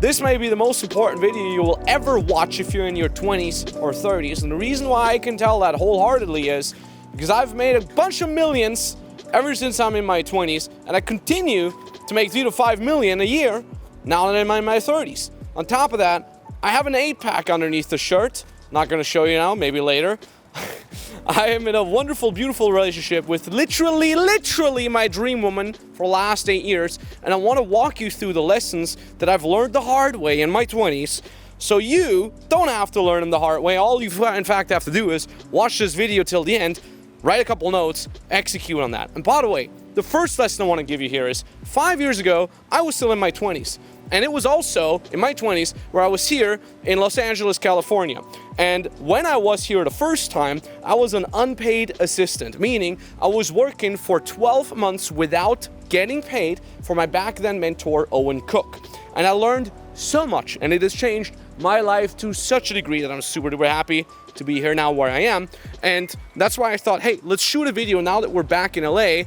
This may be the most important video you will ever watch if you're in your 20s or 30s, and the reason why I can tell that wholeheartedly is because I've made a bunch of millions ever since I'm in my 20s, and I continue to make 3 to 5 million a year now that I'm in my 30s. On top of that, I have an 8-pack underneath the shirt. Not going to show you now, maybe later. I am in a wonderful, beautiful relationship with literally my dream woman for the last 8 years, and I want to walk you through the lessons that I've learned the hard way in my 20s, so you don't have to learn them the hard way. All you in fact have to do is watch this video till the end, write a couple notes, execute on that. And by the way, the first lesson I want to give you here is 5 years ago, I was still in my 20s. And it was also in my 20s where I was here in Los Angeles, California. And when I was here the first time, I was an unpaid assistant, meaning I was working for 12 months without getting paid for my back then mentor, Owen Cook. And I learned so much, and it has changed my life to such a degree that I'm super duper happy to be here now where I am. And that's why I thought, hey, let's shoot a video now that we're back in LA,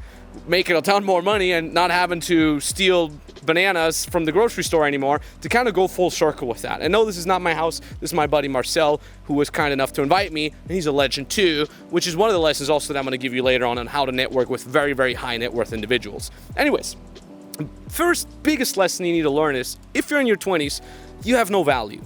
making a ton more money and not having to steal bananas from the grocery store anymore, to kind of go full circle with that. And no, this is not my house. This is my buddy Marcel, who was kind enough to invite me, and he's a legend too, which is one of the lessons also that I'm going to give you later on how to network with very, very high net worth individuals. Anyways, first biggest lesson you need to learn is if you're in your 20s, you have no value.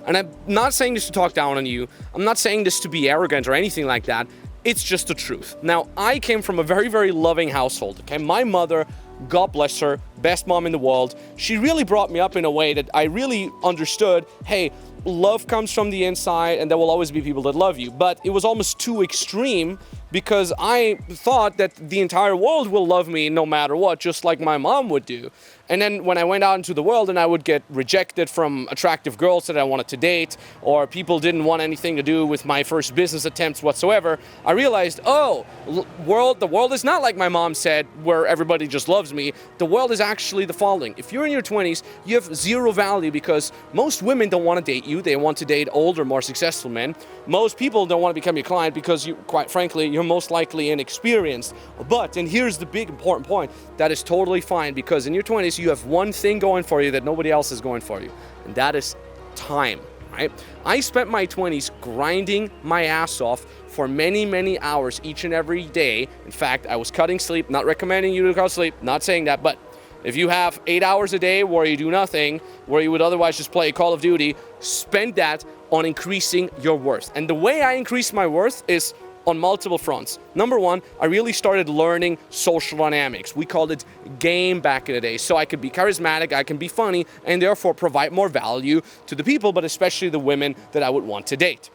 And I'm not saying this to talk down on you. I'm not saying this to be arrogant or anything like that. It's just the truth. Now, I came from a very, very loving household. Okay, my mother, God bless her, best mom in the world. She really brought me up in a way that I really understood, hey, love comes from the inside and there will always be people that love you. But it was almost too extreme because I thought that the entire world will love me no matter what, just like my mom would do. And then when I went out into the world and I would get rejected from attractive girls that I wanted to date, or people didn't want anything to do with my first business attempts whatsoever, I realized, oh, the world is not like my mom said, where everybody just loves me. The world is actually the following. If you're in your 20s, you have zero value because most women don't want to date you. They want to date older, more successful men. Most people don't want to become your client because, quite frankly, you're most likely inexperienced. But, and here's the big important point, that is totally fine because in your 20s, you have one thing going for you that nobody else is going for you, and that is time, right? I spent my 20s grinding my ass off for many, many hours each and every day. In fact, I was cutting sleep, not recommending you to cut sleep, not saying that, but if you have 8 hours a day where you do nothing, where you would otherwise just play Call of Duty, spend that on increasing your worth. And the way I increase my worth is on multiple fronts. Number one, I really started learning social dynamics. We called it game back in the day. So I could be charismatic, I can be funny, and therefore provide more value to the people, but especially the women that I would want to date.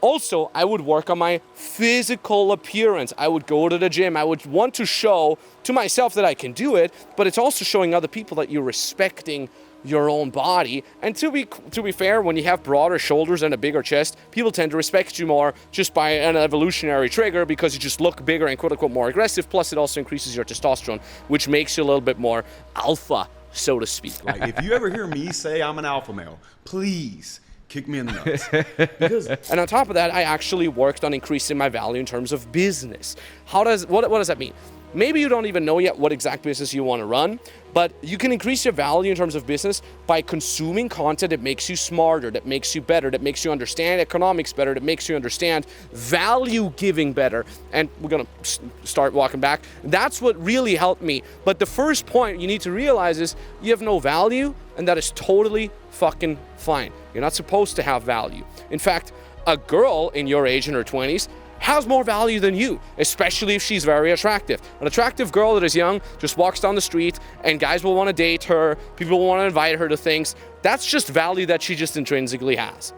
Also, I would work on my physical appearance. I would go to the gym. I would want to show to myself that I can do it, but it's also showing other people that you're respecting your own body. And to be fair, when you have broader shoulders and a bigger chest, people tend to respect you more just by an evolutionary trigger because you just look bigger and quote-unquote more aggressive. Plus, it also increases your testosterone, which makes you a little bit more alpha, so to speak. Like, if you ever hear me say I'm an alpha male, please kick me in the nuts. And on top of that, I actually worked on increasing my value in terms of business. What does that mean? Maybe you don't even know yet what exact business you want to run, but you can increase your value in terms of business by consuming content that makes you smarter, that makes you better, that makes you understand economics better, that makes you understand value giving better. And we're going to start walking back. That's what really helped me. But the first point you need to realize is you have no value, and that is totally fucking fine. You're not supposed to have value. In fact, a girl in your age, in her 20s, has more value than you, especially if she's very attractive. An attractive girl that is young just walks down the street and guys will want to date her, people will want to invite her to things. That's just value that she just intrinsically has.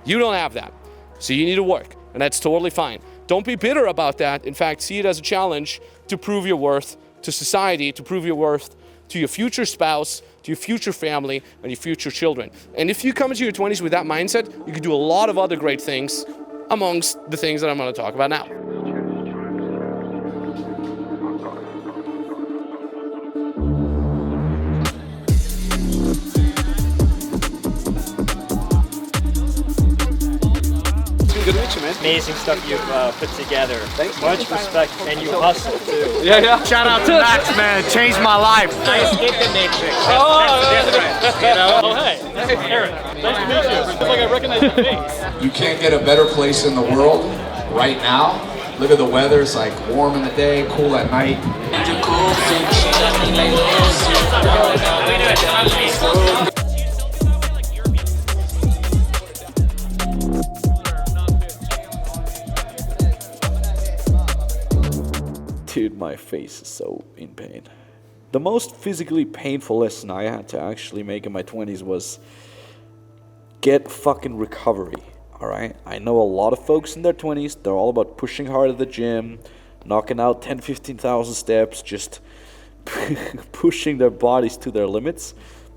You don't have that, so you need to work, and that's totally fine. Don't be bitter about that. In fact, see it as a challenge to prove your worth to society, to prove your worth to your future spouse, to your future family, and your future children. And if you come into your 20s with that mindset, you can do a lot of other great things amongst the things that I'm going to talk about now. Good to meet Thank you, man. Amazing stuff you've put together. Thank you. Much respect, and you hustle too. Yeah. Shout out to Max, man. Changed my life. I escaped the matrix. Oh, Different, you know? Oh, hey. Aaron. Nice to meet you. It's like I recognize your face. You can't get a better place in the world right now. Look at the weather, it's like warm in the day, cool at night. Dude, my face is so in pain. The most physically painful lesson I had to actually make in my 20s was get fucking recovery. Alright, I know a lot of folks in their 20s, they're all about pushing hard at the gym, knocking out 10, 15,000 steps, just pushing their bodies to their limits.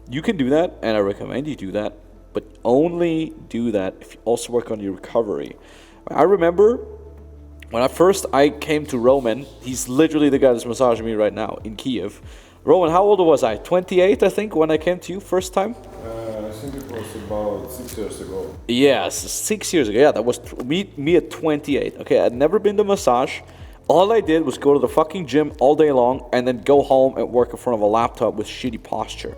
You can do that, and I recommend you do that, but only do that if you also work on your recovery. I remember when I came to Roman, he's literally the guy that's massaging me right now in Kiev. Roman, how old was I? 28, I think, when I came to you first time? I think it was about 6 years ago. Yes, 6 years ago. Yeah, that was me at 28. Okay, I'd never been to massage. All I did was go to the fucking gym all day long and then go home and work in front of a laptop with shitty posture.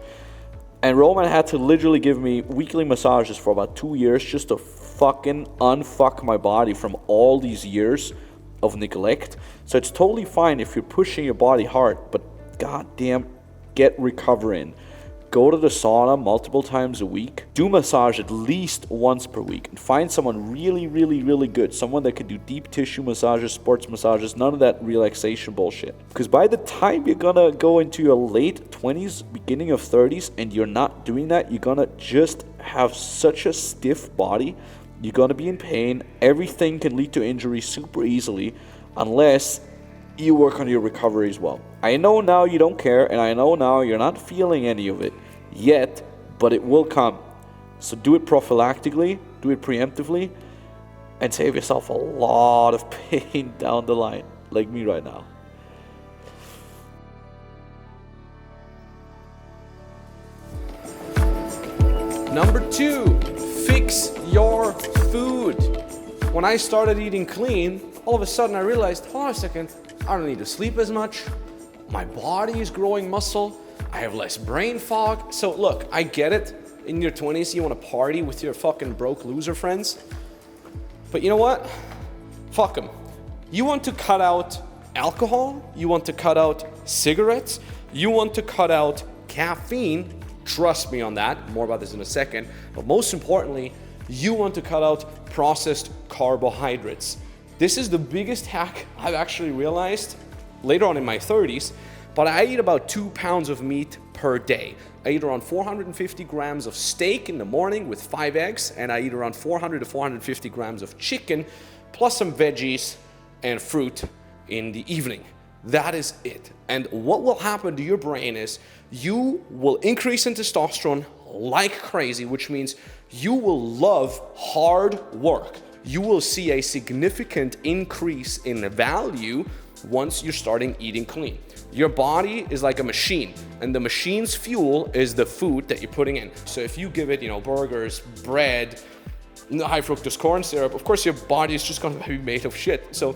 And Roman had to literally give me weekly massages for about 2 years just to fucking unfuck my body from all these years of neglect. So it's totally fine if you're pushing your body hard, but goddamn, get recovery in. Go to the sauna multiple times a week. Do massage at least once per week. And find someone really, really, really good. Someone that can do deep tissue massages, sports massages, none of that relaxation bullshit. Because by the time you're gonna go into your late 20s, beginning of 30s, and you're not doing that, you're gonna just have such a stiff body. You're gonna be in pain. Everything can lead to injury super easily unless you work on your recovery as well. I know now you don't care, and I know now you're not feeling any of it yet, but it will come. So do it prophylactically, do it preemptively, and save yourself a lot of pain down the line, like me right now. Number 2, fix your food. When I started eating clean, all of a sudden I realized, hold on a second, I don't need to sleep as much. My body is growing muscle. I have less brain fog. So look, I get it. In your 20s, you want to party with your fucking broke loser friends. But you know what? Fuck them. You want to cut out alcohol. You want to cut out cigarettes. You want to cut out caffeine. Trust me on that. More about this in a second. But most importantly, you want to cut out processed carbohydrates. This is the biggest hack I've actually realized later on in my 30s, but I eat about 2 pounds of meat per day. I eat around 450 grams of steak in the morning with 5 eggs, and I eat around 400 to 450 grams of chicken, plus some veggies and fruit in the evening. That is it. And what will happen to your brain is you will increase in testosterone like crazy, which means you will love hard work. You will see a significant increase in value once you're starting eating clean. Your body is like a machine, and the machine's fuel is the food that you're putting in. So if you give it, burgers, bread, high fructose corn syrup, of course your body is just gonna be made of shit. So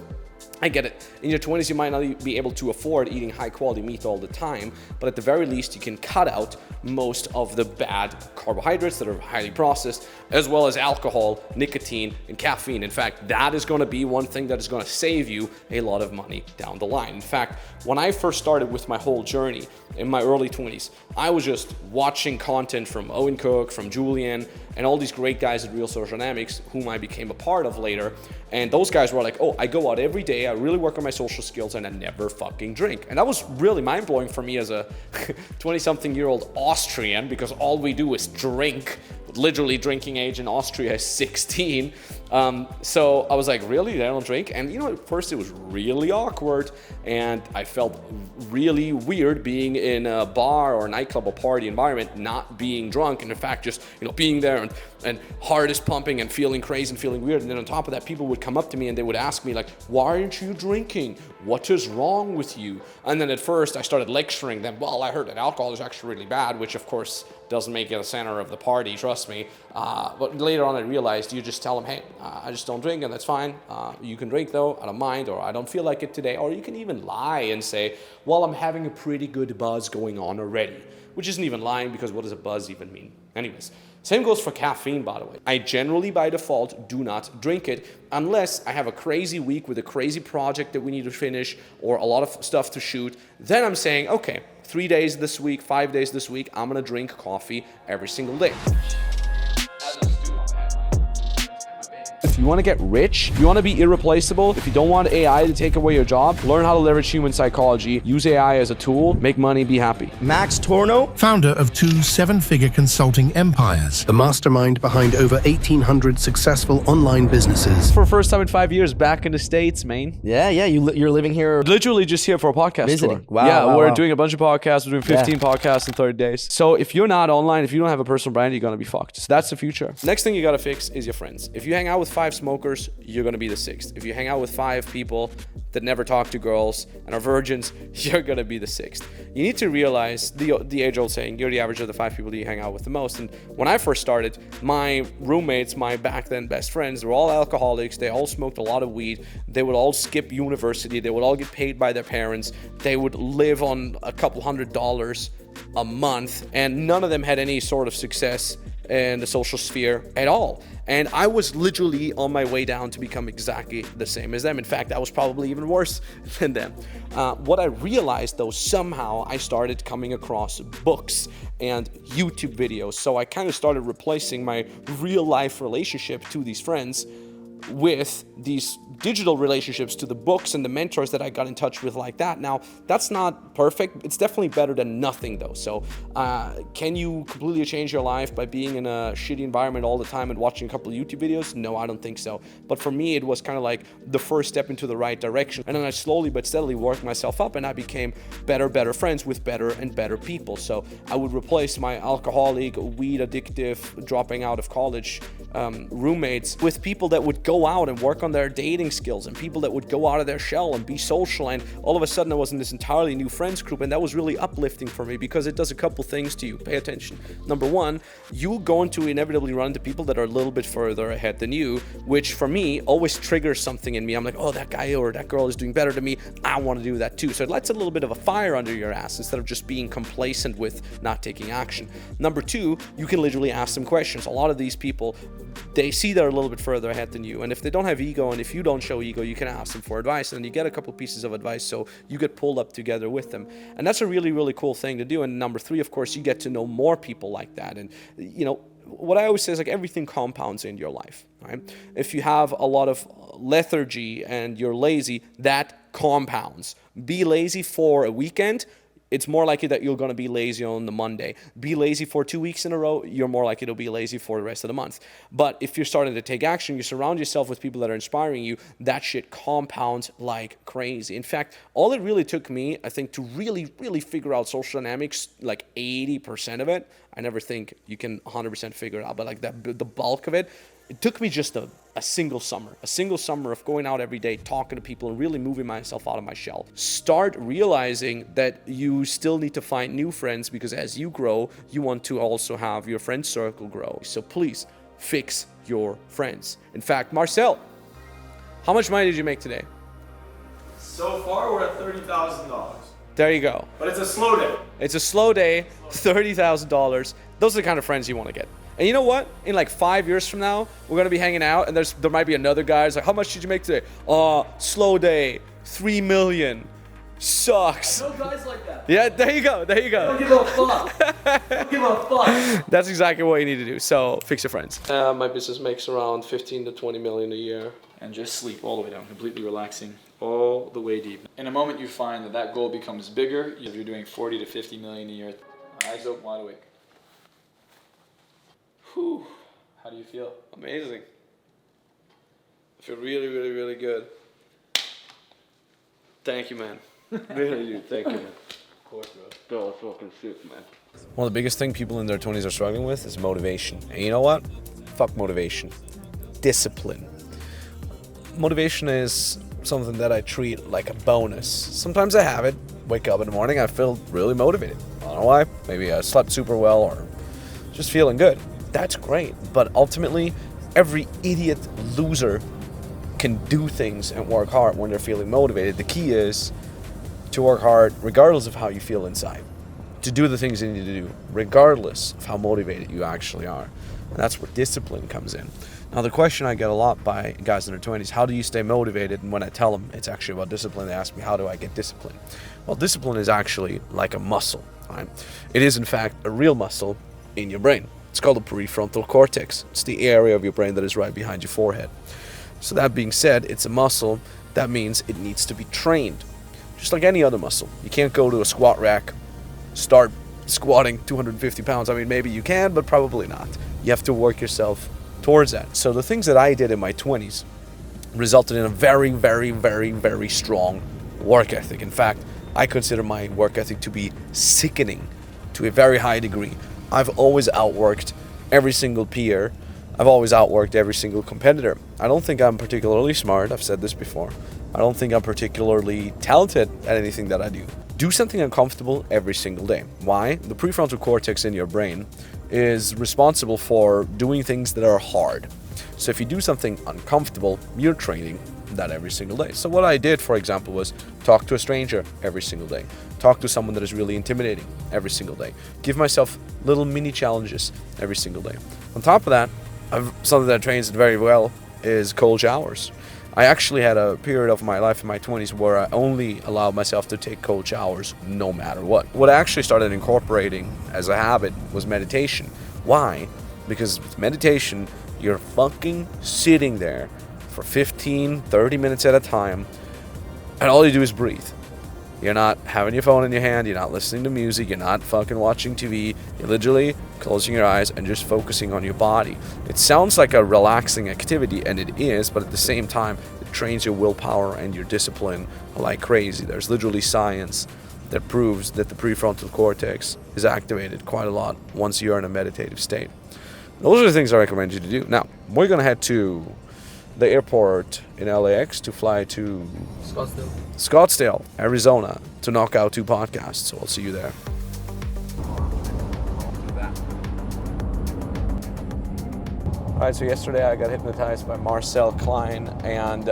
I get it. In your 20s, you might not be able to afford eating high quality meat all the time, but at the very least, you can cut out most of the bad carbohydrates that are highly processed, as well as alcohol, nicotine, and caffeine. In fact, that is going to be one thing that is going to save you a lot of money down the line. In fact, when I first started with my whole journey in my early 20s, I was just watching content from Owen Cook, from Julian, and all these great guys at Real Social Dynamics, whom I became a part of later. And those guys were like, oh, I go out every day, I really work on my social skills, and I never fucking drink. And that was really mind-blowing for me as a 20-something-year-old Austrian, because all we do is drink. Literally drinking age in Austria is 16. So I was like, really? They don't drink? And at first it was really awkward, and I felt really weird being in a bar or nightclub or party environment, not being drunk, and in fact just being there and heart is pumping and feeling crazy and feeling weird. And then on top of that, people would come up to me and they would ask me like, why aren't you drinking? What is wrong with you? And then at first I started lecturing them. Well, I heard that alcohol is actually really bad, which of course doesn't make you the center of the party, trust me. But later on I realized you just tell them, hey, I just don't drink, and that's fine. You can drink though, I don't mind, or I don't feel like it today. Or you can even lie and say, well, I'm having a pretty good buzz going on already, which isn't even lying, because what does a buzz even mean? Anyways, same goes for caffeine, by the way. I generally, by default, do not drink it unless I have a crazy week with a crazy project that we need to finish or a lot of stuff to shoot. Then I'm saying, okay, 3 days this week, 5 days this week, I'm gonna drink coffee every single day. If you want to get rich, if you want to be irreplaceable, if you don't want AI to take away your job, learn how to leverage human psychology, use AI as a tool, make money, be happy. Max Tornow, founder of 2 seven-figure consulting empires, the mastermind behind over 1,800 successful online businesses. For the first time in 5 years, back in the States, man. Yeah, you're living here. Literally just here for a podcast Visiting. tour. Wow, yeah, wow, we're wow. doing a bunch of podcasts. We're doing 15 podcasts in 30 days. So if you're not online, if you don't have a personal brand, you're going to be fucked. So that's the future. Next thing you got to fix is your friends. If you hang out with 5 smokers, you're going to be the 6th. If you hang out with 5 people that never talk to girls and are virgins, you're going to be the 6th. You need to realize the age-old saying, you're the average of the 5 people that you hang out with the most. And when I first started, my roommates, my back then best friends, were all alcoholics. They all smoked a lot of weed. They would all skip university. They would all get paid by their parents. They would live on a couple $100s a month, and none of them had any sort of success in the social sphere at all. And I was literally on my way down to become exactly the same as them. In fact, I was probably even worse than them. What I realized though, somehow I started coming across books and YouTube videos. So I kind of started replacing my real life relationship to these friends with these digital relationships to the books and the mentors that I got in touch with like that. Now, that's not perfect. It's definitely better than nothing though. So can you completely change your life by being in a shitty environment all the time and watching a couple of YouTube videos? No, I don't think so. But for me, it was kind of like the first step into the right direction. And then I slowly but steadily worked myself up, and I became better friends with better and better people. So I would replace my alcoholic, weed addictive, dropping out of college roommates with people that would go out and work on their dating skills, and people that would go out of their shell and be social. And all of a sudden I was in this entirely new friends group, and that was really uplifting for me, because it does a couple things to you. Pay attention. Number one, you're going to inevitably run into people that are a little bit further ahead than you, which for me always triggers something in me. I'm like, oh, that guy or that girl is doing better than me, I want to do that too. So it lights a little bit of a fire under your ass instead of just being complacent with not taking action. Number two, you can literally ask them questions. A lot of these people, they see they're a little bit further ahead than you, and if they don't have ego, and if you don't show ego, you can ask them for advice, and you get a couple pieces of advice, so you get pulled up together with them. And that's a really, really cool thing to do. And number three, of course, you get to know more people like that. And you know what I always say is, like, everything compounds in your life, right? If you have a lot of lethargy and you're lazy, that compounds. Be lazy for a weekend, it's more likely that you're going to be lazy on the Monday. Be lazy for 2 weeks in a row, you're more likely to be lazy for the rest of the month. But if you're starting to take action, you surround yourself with people that are inspiring you, that shit compounds like crazy. In fact, all it really took me, I think, to really, really figure out social dynamics, like 80% of it, I never think you can 100% figure it out, but like the bulk of it took me just a single summer of going out every day, talking to people, and really moving myself out of my shell. Start realizing that you still need to find new friends, because as you grow, you want to also have your friend circle grow. So please fix your friends. In fact, Marcel, how much money did you make today? So far, we're at $30,000. There you go. But it's a slow day. It's a slow day, $30,000. Those are the kind of friends you want to get. And you know what? In like 5 years from now, we're going to be hanging out, and there might be another guy who's like, how much did you make today? Slow day, 3 million. Sucks. I know guys like that. Yeah, there you go. Don't give a fuck. Don't give a fuck. That's exactly what you need to do. So fix your friends. My business makes around 15 to 20 million a year. And just sleep all the way down, completely relaxing, all the way deep. In a moment, you find that goal becomes bigger. If you're doing 40 to 50 million a year, eyes open, wide awake. Whew. How do you feel? Amazing. I feel really, really, really good. Thank you, man. Really do. Thank you, man. Of course, bro. Oh, fucking shit, man. One of the biggest things people in their 20s are struggling with is motivation. And you know what? Fuck motivation. Discipline. Motivation is something that I treat like a bonus. Sometimes I have it. Wake up in the morning, I feel really motivated. I don't know why. Maybe I slept super well or just feeling good. That's great. But ultimately, every idiot loser can do things and work hard when they're feeling motivated. The key is to work hard regardless of how you feel inside. To do the things you need to do regardless of how motivated you actually are. And that's where discipline comes in. Now, the question I get a lot by guys in their 20s, how do you stay motivated? And when I tell them it's actually about discipline, they ask me, how do I get discipline? Well, discipline is actually like a muscle, right? It is, in fact, a real muscle in your brain. It's called the prefrontal cortex. It's the area of your brain that is right behind your forehead. So that being said, it's a muscle. That means it needs to be trained, just like any other muscle. You can't go to a squat rack, start squatting 250 pounds. I mean, maybe you can, but probably not. You have to work yourself towards that. So the things that I did in my 20s resulted in a very, very, very, very strong work ethic. In fact, I consider my work ethic to be sickening to a very high degree. I've always outworked every single peer. I've always outworked every single competitor. I don't think I'm particularly smart. I've said this before. I don't think I'm particularly talented at anything that I do. Do something uncomfortable every single day. Why? The prefrontal cortex in your brain is responsible for doing things that are hard. So if you do something uncomfortable, you're training that every single day. So what I did, for example, was talk to a stranger every single day. Talk to someone that is really intimidating every single day. Give myself little mini challenges every single day. On top of that, something that trains very well is cold showers. I actually had a period of my life in my 20s where I only allowed myself to take cold showers no matter what. What I actually started incorporating as a habit was meditation. Why? Because with meditation, you're fucking sitting there for 15, 30 minutes at a time, and all you do is breathe. You're not having your phone in your hand, you're not listening to music, you're not fucking watching TV, you're literally closing your eyes and just focusing on your body. It sounds like a relaxing activity, and it is, but at the same time, it trains your willpower and your discipline like crazy. There's literally science that proves that the prefrontal cortex is activated quite a lot once you're in a meditative state. Those are the things I recommend you to do. Now, we're gonna head to the airport in LAX to fly to Scottsdale, Arizona to knock out 2 podcasts. So I'll see you there. All right, so yesterday I got hypnotized by Marcel Klein, and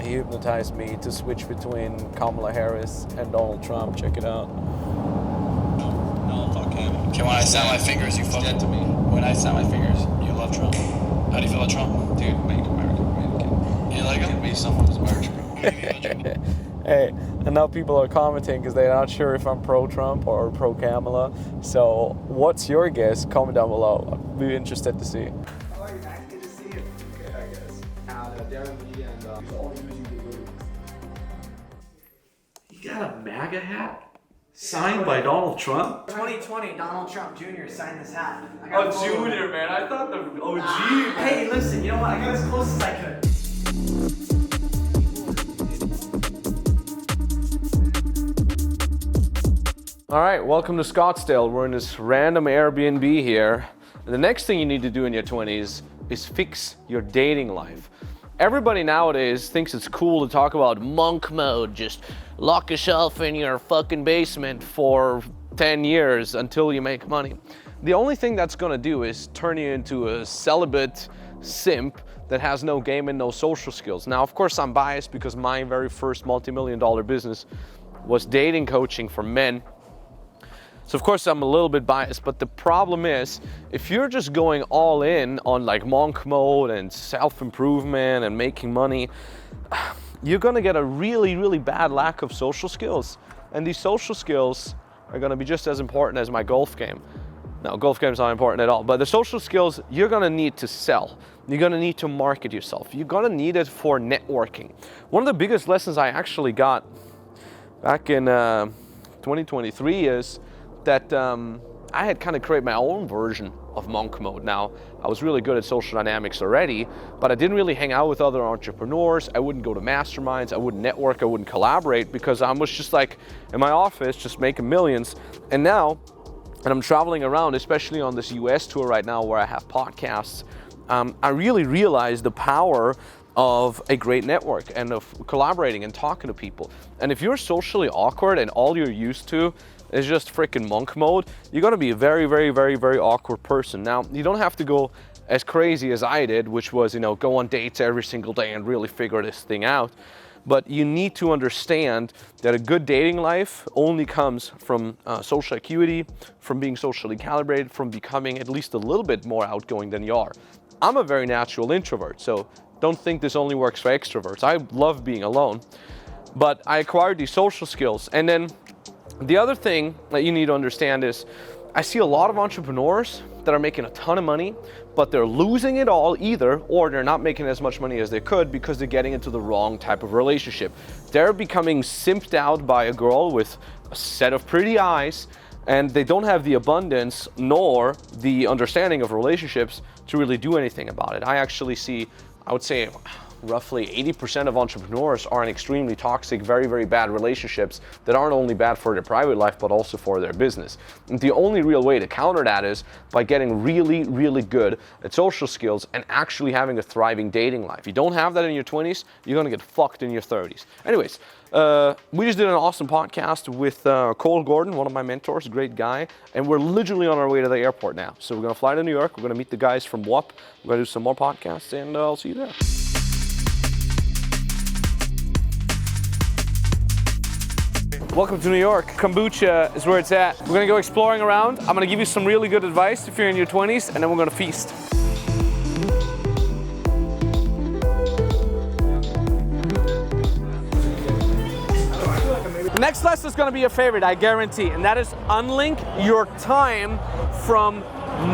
he hypnotized me to switch between Kamala Harris and Donald Trump. Check it out. No, fuck him. Okay, when I snap my fingers, you fucking... dead to me. When I snap my fingers, you love Trump. How do you feel about Trump? Dude, make America great again. You like him? Be someone who's American. Hey, and now people are commenting because they're not sure if I'm pro-Trump or pro-Kamala. So what's your guess? Comment down below. I'd be interested to see. How are you, man? Good to see you. Okay, I guess. Darren Lee and all You got a MAGA hat? Signed by Donald Trump? 2020, Donald Trump Jr. signed this hat. Oh, Junior, man. I thought the OG. Hey, listen, you know what? I got as close as I could. All right, welcome to Scottsdale. We're in this random Airbnb here. And the next thing you need to do in your 20s is fix your dating life. Everybody nowadays thinks it's cool to talk about monk mode, just lock yourself in your fucking basement for 10 years until you make money. The only thing that's gonna do is turn you into a celibate simp that has no game and no social skills. Now, of course, I'm biased because my very first multi-million-dollar business was dating coaching for men. So of course I'm a little bit biased, but the problem is, if you're just going all in on like monk mode and self-improvement and making money, you're gonna get a really, really bad lack of social skills. And these social skills are gonna be just as important as my golf game. Now, golf game's not important at all, but the social skills, you're gonna need to sell. You're gonna need to market yourself. You're gonna need it for networking. One of the biggest lessons I actually got back in 2023 is that I had kind of created my own version of monk mode. Now, I was really good at social dynamics already, but I didn't really hang out with other entrepreneurs. I wouldn't go to masterminds. I wouldn't network. I wouldn't collaborate because I was just like in my office, just making millions. And now, and I'm traveling around, especially on this US tour right now where I have podcasts, I really realized the power of a great network and of collaborating and talking to people. And if you're socially awkward and all you're used to is just freaking monk mode, you're gonna be a very, very, very, very awkward person. Now, you don't have to go as crazy as I did, which was, you know, go on dates every single day and really figure this thing out. But you need to understand that a good dating life only comes from social acuity, from being socially calibrated, from becoming at least a little bit more outgoing than you are. I'm a very natural introvert, so don't think this only works for extroverts. I love being alone, but I acquired these social skills. And then the other thing that you need to understand is I see a lot of entrepreneurs that are making a ton of money, but they're losing it all either, or they're not making as much money as they could because they're getting into the wrong type of relationship. They're becoming simped out by a girl with a set of pretty eyes, and they don't have the abundance nor the understanding of relationships to really do anything about it. I actually see, I would say, roughly 80% of entrepreneurs are in extremely toxic, very, very bad relationships that aren't only bad for their private life, but also for their business. And the only real way to counter that is by getting really, really good at social skills and actually having a thriving dating life. If you don't have that in your 20s, you're gonna get fucked in your 30s. Anyways, we just did an awesome podcast with Cole Gordon, one of my mentors, great guy, and we're literally on our way to the airport now. So we're gonna fly to New York, we're gonna meet the guys from WAP, we're gonna do some more podcasts, and I'll see you there. Welcome to New York. Kombucha is where it's at. We're gonna go exploring around. I'm gonna give you some really good advice if you're in your 20s, and then we're gonna feast. The next lesson is gonna be a favorite, I guarantee, and that is unlink your time from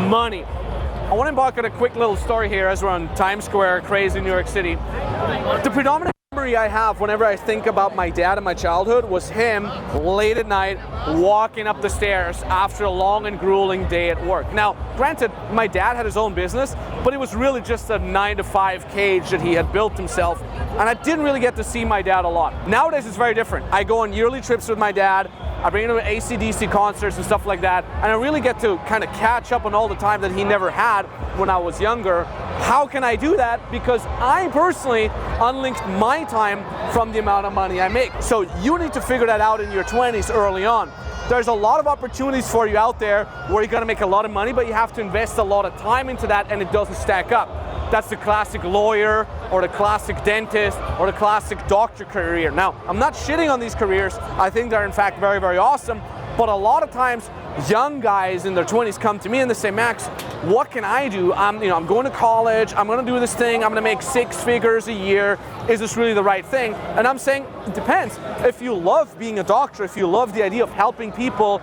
money. I wanna embark on a quick little story here as we're on Times Square, crazy New York City. The predominant memory I have whenever I think about my dad in my childhood was him late at night walking up the stairs after a long and grueling day at work. Now, granted, my dad had his own business, but it was really just a 9-to-5 cage that he had built himself, and I didn't really get to see my dad a lot. Nowadays, it's very different. I go on yearly trips with my dad, I bring him to AC/DC concerts and stuff like that, and I really get to kind of catch up on all the time that he never had when I was younger. How can I do that? Because I personally unlinked my time from the amount of money I make. So you need to figure that out in your 20s early on. There's a lot of opportunities for you out there where you're gonna make a lot of money, but you have to invest a lot of time into that and it doesn't stack up. That's the classic lawyer or the classic dentist or the classic doctor career. Now, I'm not shitting on these careers. I think they're in fact very, very awesome. But a lot of times, young guys in their 20s come to me and they say, Max, what can I do? I'm going to college, I'm gonna do this thing, I'm gonna make 6 figures a year. Is this really the right thing? And I'm saying, it depends. If you love being a doctor, if you love the idea of helping people,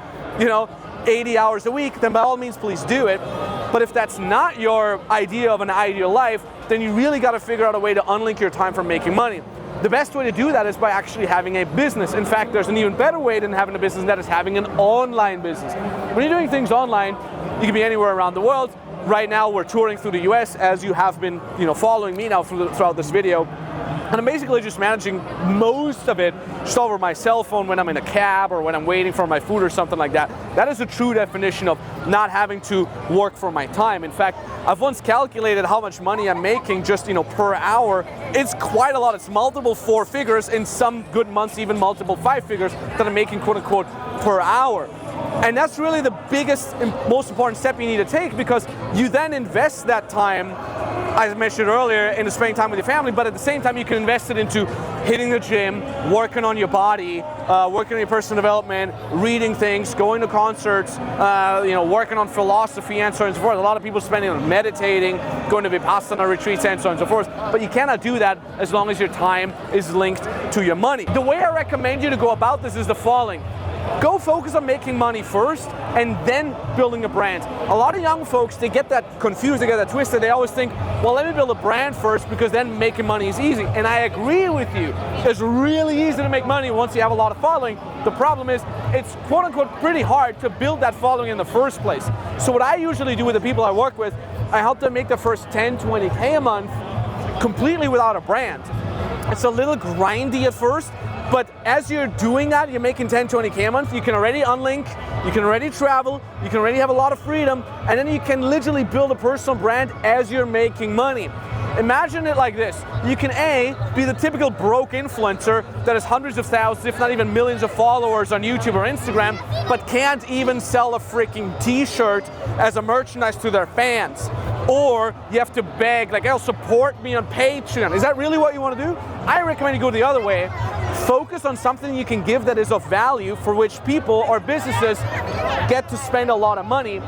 80 hours a week, then by all means, please do it. But if that's not your idea of an ideal life, then you really gotta figure out a way to unlink your time from making money. The best way to do that is by actually having a business. In fact, there's an even better way than having a business, and that is having an online business. When you're doing things online, you can be anywhere around the world. Right now, we're touring through the US, as you have been, following me now throughout this video. And I'm basically just managing most of it just over my cell phone when I'm in a cab or when I'm waiting for my food or something like that. That is a true definition of not having to work for my time. In fact, I've once calculated how much money I'm making just, per hour. It's quite a lot. It's multiple 4 figures, in some good months even multiple 5 figures that I'm making, quote unquote, per hour. And that's really the biggest and most important step you need to take, because you then invest that time, as I mentioned earlier, into spending time with your family, but at the same time you can invest it into hitting the gym, working on your body, working on your personal development, reading things, going to concerts, working on philosophy and so on and so forth. A lot of people spending on meditating, going to Vipassana retreats and so on and so forth, but you cannot do that as long as your time is linked to your money. The way I recommend you to go about this is the following. Go focus on making money first and then building a brand. A lot of young folks, they get that confused, they get that twisted. They always think, well, let me build a brand first because then making money is easy. And I agree with you. It's really easy to make money once you have a lot of following. The problem is it's quote unquote pretty hard to build that following in the first place. So what I usually do with the people I work with, I help them make the first 10, 20K a month completely without a brand. It's a little grindy at first, but as you're doing that, you're making 10, 20K a month, you can already unlink, you can already travel, you can already have a lot of freedom, and then you can literally build a personal brand as you're making money. Imagine it like this. You can A, be the typical broke influencer that has hundreds of thousands, if not even millions of followers on YouTube or Instagram, but can't even sell a freaking t-shirt as a merchandise to their fans. Or you have to beg, like, oh, support me on Patreon. Is that really what you want to do? I recommend you go the other way. Focus on something you can give that is of value, for which people or businesses get to spend a lot of money.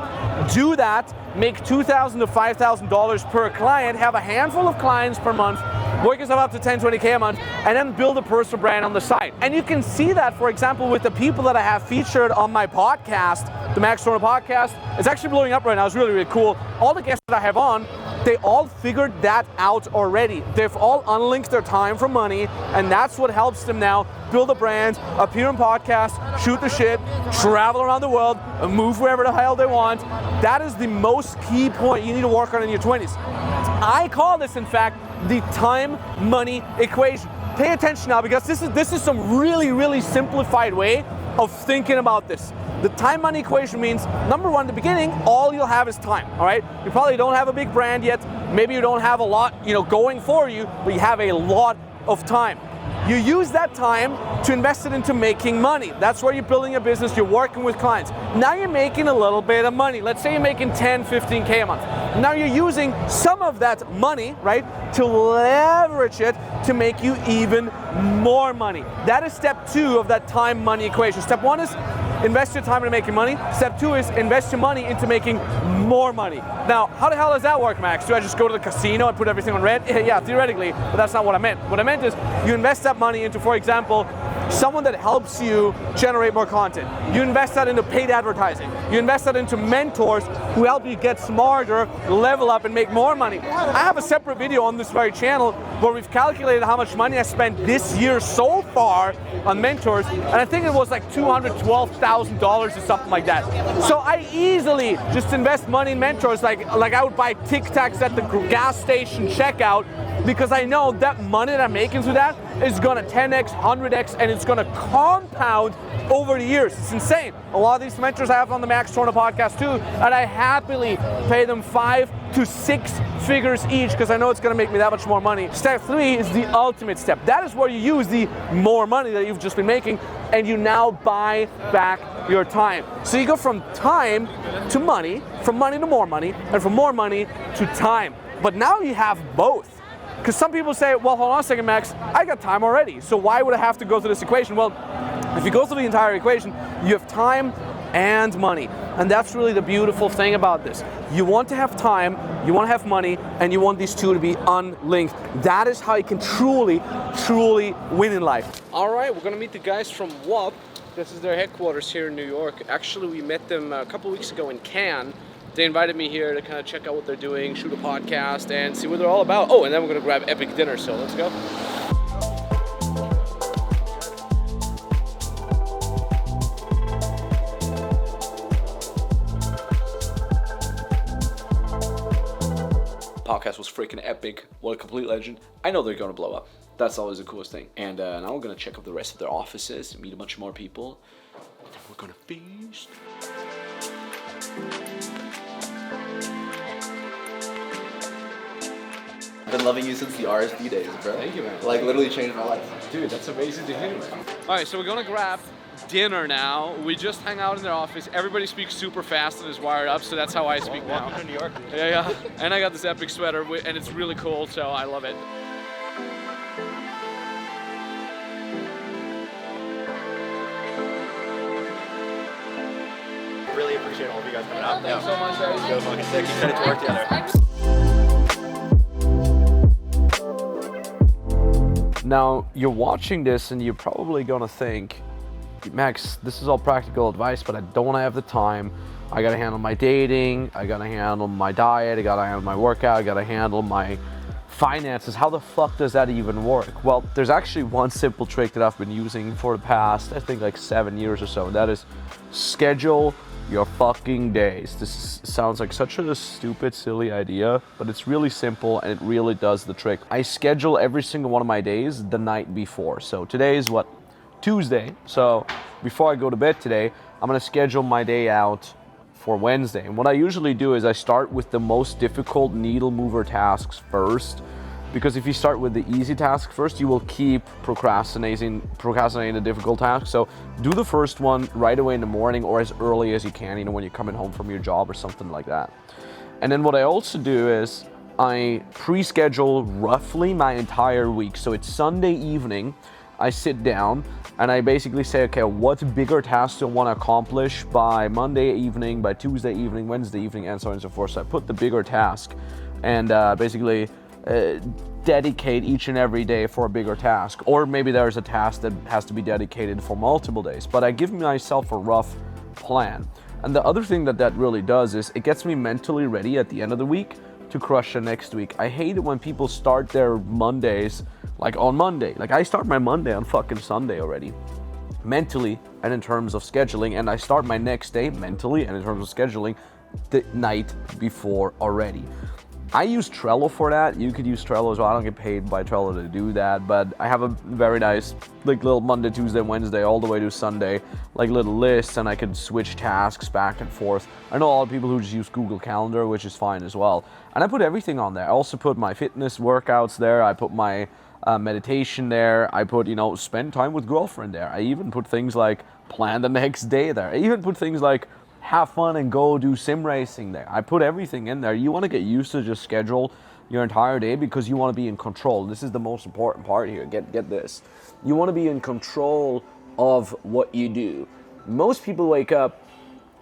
Do that, make $2,000 to $5,000 per client, have a handful of clients per month, work yourself up to 10, 20K a month, and then build a personal brand on the side. And you can see that, for example, with the people that I have featured on my podcast, the Max Tornow podcast. It's actually blowing up right now. It's really, really cool. All the guests that I have on, they all figured that out already. They've all unlinked their time from money, and that's what helps them now build a brand, appear on podcasts, shoot the shit, travel around the world, move wherever the hell they want. That is the most key point you need to work on in your 20s. I call this, in fact, the time-money equation. Pay attention now, because this is some really, really simplified way of thinking about this. The time-money equation means, number one, in the beginning, all you'll have is time, all right? You probably don't have a big brand yet. Maybe you don't have a lot, going for you, but you have a lot of time. You use that time to invest it into making money. That's where you're building a business, you're working with clients. Now you're making a little bit of money. Let's say you're making 10, 15K a month. Now you're using some of that money, right, to leverage it to make you even more money. That is step 2 of that time-money equation. Step 1 is invest your time into making money. Step 2 is invest your money into making more money. Now, how the hell does that work, Max? Do I just go to the casino and put everything on red? Yeah, theoretically, but that's not what I meant. What I meant is you invest that money into, for example, someone that helps you generate more content. You invest that into paid advertising. You invest that into mentors who help you get smarter, level up, and make more money. I have a separate video on this very channel where we've calculated how much money I spent this year so far on mentors, and I think it was like $212,000 or something like that. So I easily just invest money in mentors, like I would buy Tic Tacs at the gas station checkout, because I know that money that I'm making through that is gonna 10x, 100x, and it's gonna compound over the years. It's insane. A lot of these mentors I have on the Max Tornow podcast too, and I happily pay them 5 to 6 figures each, because I know it's gonna make me that much more money. Step 3 is the ultimate step. That is where you use the more money that you've just been making, and you now buy back your time. So you go from time to money, from money to more money, and from more money to time. But now you have both. Because some people say, well, hold on a second, Max, I got time already, so why would I have to go through this equation? Well, if you go through the entire equation, you have time and money. And that's really the beautiful thing about this. You want to have time, you want to have money, and you want these two to be unlinked. That is how you can truly, truly win in life. All right, we're gonna meet the guys from WUP. This is their headquarters here in New York. Actually, we met them a couple weeks ago in Cannes. They invited me here to kind of check out what they're doing, shoot a podcast, and see what they're all about. Oh, and then we're gonna grab epic dinner, so let's go. Podcast was freaking epic. What a complete legend. I know they're gonna blow up. That's always the coolest thing. And now we're gonna check out the rest of their offices, meet a bunch more people, and then we're gonna feast. I've been loving you since the RSD days, bro. Thank you, man. Like, literally changed my life. Dude, that's amazing to hear, man. All right, so we're gonna grab dinner now. We just hang out in their office. Everybody speaks super fast and is wired up, so that's how I speak now. Welcome to New York. Yeah. And I got this epic sweater, and it's really cool, so I love it. Really appreciate all of you guys coming out. Thanks so much, guys. Go fucking sick. Keep to work together. Now, you're watching this and you're probably gonna think, Max, this is all practical advice, but I don't have the time. I gotta handle my dating, I gotta handle my diet, I gotta handle my workout, I gotta handle my finances. How the fuck does that even work? Well, there's actually one simple trick that I've been using for the past, I think like 7 years or so, and that is schedule your fucking days. This sounds like such a stupid, silly idea, but it's really simple and it really does the trick. I schedule every single one of my days the night before. So today is what? Tuesday. So before I go to bed today, I'm gonna schedule my day out for Wednesday. And what I usually do is I start with the most difficult needle mover tasks first. Because if you start with the easy task first, you will keep procrastinating the difficult task. So do the first one right away in the morning or as early as you can, you know, when you're coming home from your job or something like that. And then what I also do is I pre-schedule roughly my entire week. So it's Sunday evening, I sit down and I basically say, okay, what bigger tasks do I want to accomplish by Monday evening, by Tuesday evening, Wednesday evening, and so on and so forth. So I put the bigger task and basically dedicate each and every day for a bigger task. Or maybe there's a task that has to be dedicated for multiple days, but I give myself a rough plan. And the other thing that really does is it gets me mentally ready at the end of the week to crush the next week. I hate it when people start their Mondays like on Monday. Like I start my Monday on fucking Sunday already, mentally and in terms of scheduling, and I start my next day mentally and in terms of scheduling the night before already. I use Trello for that. You could use Trello as well. I don't get paid by Trello to do that, but I have a very nice like little Monday, Tuesday, Wednesday, all the way to Sunday, like little lists, and I could switch tasks back and forth. I know a lot of people who just use Google Calendar, which is fine as well. And I put everything on there. I also put my fitness workouts there. I put my meditation there. I put, you know, spend time with girlfriend there. I even put things like plan the next day there. I even put things like have fun and go do sim racing there. I put everything in there. You want to get used to just schedule your entire day because you want to be in control. This is the most important part here. Get this. You want to be in control of what you do. Most people wake up,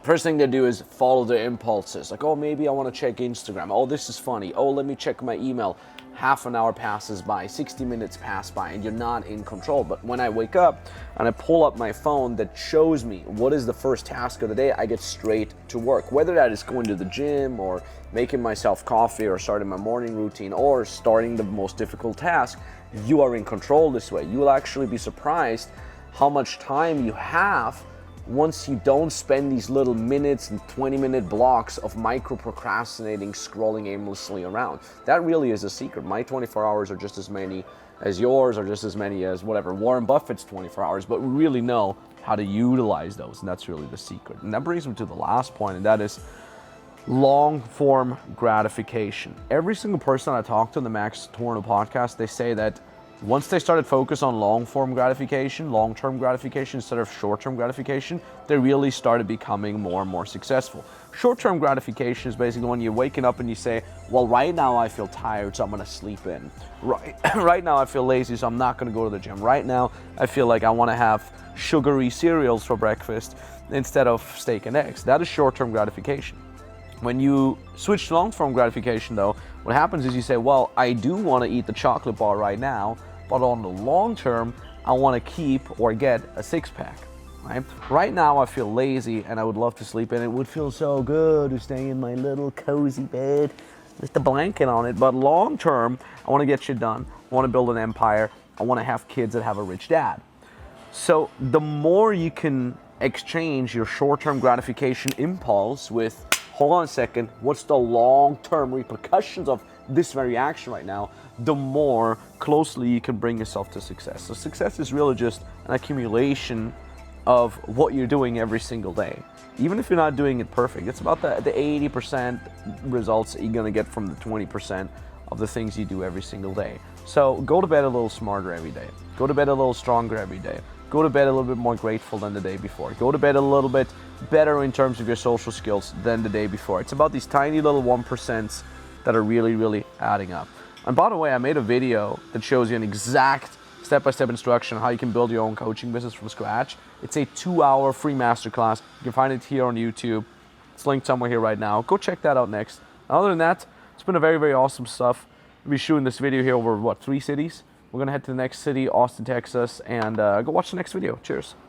first thing they do is follow their impulses. Like, oh, maybe I want to check Instagram. Oh, this is funny. Oh, let me check my email. Half an hour passes by, 60 minutes pass by, and you're not in control. But when I wake up and I pull up my phone that shows me what is the first task of the day, I get straight to work. Whether that is going to the gym or making myself coffee or starting my morning routine or starting the most difficult task, you are in control this way. You will actually be surprised how much time you have once you don't spend these little minutes and 20-minute blocks of micro procrastinating, scrolling aimlessly around. That really is a secret. My 24 hours are just as many as yours, or just as many as whatever Warren Buffett's 24 hours, but we really know how to utilize those, and that's really the secret. And that brings me to the last point, and that is long-form gratification. Every single person I talk to on the Max Tornow podcast, they say that once they started focus on long-form gratification, long-term gratification instead of short-term gratification, they really started becoming more and more successful. Short-term gratification is basically when you're waking up and you say, well, right now I feel tired, so I'm gonna sleep in. Right now I feel lazy, so I'm not gonna go to the gym. Right now I feel like I wanna have sugary cereals for breakfast instead of steak and eggs. That is short-term gratification. When you switch to long-form gratification though, what happens is you say, well, I do want to eat the chocolate bar right now, but on the long term, I want to keep or get a six-pack, right? Right now, I feel lazy and I would love to sleep in. It would feel so good to stay in my little cozy bed with the blanket on it. But long term, I want to get shit done. I want to build an empire. I want to have kids that have a rich dad. So the more you can exchange your short-term gratification impulse with, hold on a second, what's the long-term repercussions of this very action right now, the more closely you can bring yourself to success. So success is really just an accumulation of what you're doing every single day. Even if you're not doing it perfect, it's about the 80% results that you're gonna get from the 20% of the things you do every single day. So go to bed a little smarter every day. Go to bed a little stronger every day. Go to bed a little bit more grateful than the day before. Go to bed a little bit better in terms of your social skills than the day before. It's about these tiny little 1% that are really, really adding up. And by the way, I made a video that shows you an exact step-by-step instruction on how you can build your own coaching business from scratch. It's a 2-hour free masterclass. You can find it here on YouTube. It's linked somewhere here right now. Go check that out next. Other than that, it's been a very, very awesome stuff. We'll be shooting this video here over, 3 cities? We're going to head to the next city, Austin, Texas, and go watch the next video. Cheers.